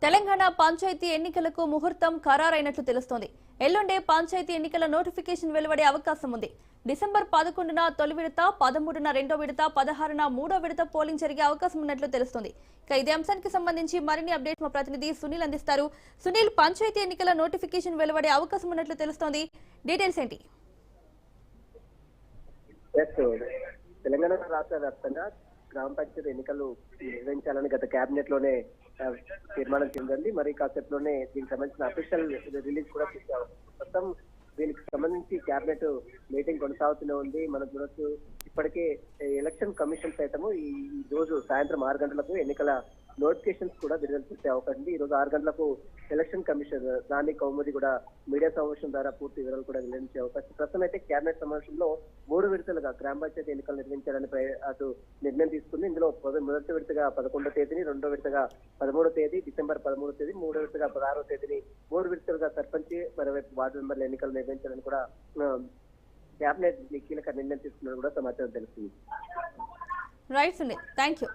తెలంగాణ పంచాయతీ ఎన్నికలకు ముహూర్తం ఖరారైనట్లు తెలుస్తోంది. ఎల్లుండే పంచాయతీ ఎన్నికల నోటిఫికేషన్ వెలువడే అవకాశం ఉంది. డిసెంబర్ 11న తొలి విడత, 13న రెండో విడత, 16న మూడో విడత పోలింగ్ జరిగే అవకాశం ఉన్నట్లు తెలుస్తోంది. ఇక ఇదే అంశానికి సంబంధించి మరిన్ని అప్డేట్స్ మా ప్రతినిధి సునీల్ అందిస్తారు. సునీల్, పంచాయతీ ఎన్నికల నోటిఫికేషన్ వెలువడే అవకాశం ఉన్నట్లు తెలుస్తోంది. డీటెయిల్స్ ఏంటి? తెలంగాణ రాష్ట్ర వ్యాప్తంగా గ్రామ పంచాయతీ ఎన్నికలు నిర్వహించాలని గత కేబినెట్ లోనే తీర్మానం చెందింది. మరి కాసేపులోనే దీనికి సంబంధించిన అఫీషియల్ రిలీజ్ కూడా చేశారు. మొత్తం దీనికి సంబంధించి కేబినెట్ మీటింగ్ కొనసాగుతూనే ఉంది. మనం చూడొచ్చు, ఇప్పటికే ఎలక్షన్ కమిషన్ సైతము ఈ రోజు సాయంత్రం 6 గంటలకు ఎన్నికల నోటిఫికేషన్స్ కూడా విడుదల చేసే అవకాశం ఉంది. ఈ రోజు 6 గంటలకు ఎలక్షన్ కమిషన్ దాని కౌముది కూడా మీడియా సమావేశం ద్వారా పూర్తి వివరాలు కూడా వెల్లడించే అవకాశం. ప్రస్తుతం అయితే కేబినెట్ సమావేశంలో 3 విడతలుగా గ్రామ పంచాయతీ ఎన్నికలు నిర్వహించాలని అటు నిర్ణయం తీసుకుంది. ఇందులో మొదటి విడతగా 11వ తేదీని, రెండో విడతగా 13వ తేదీ, డిసెంబర్ 13వ తేదీ, మూడో విడతగా 16వ తేదీని 3 విడతలుగా సర్పంచ్, మరోవైపు వార్డు మెంబర్ల ఎన్నికలు నిర్వహించాలని కూడా కేబినెట్ కీలక నిర్ణయం తీసుకున్నది కూడా సమాచారం తెలుస్తుంది. Right Sunil, thank you.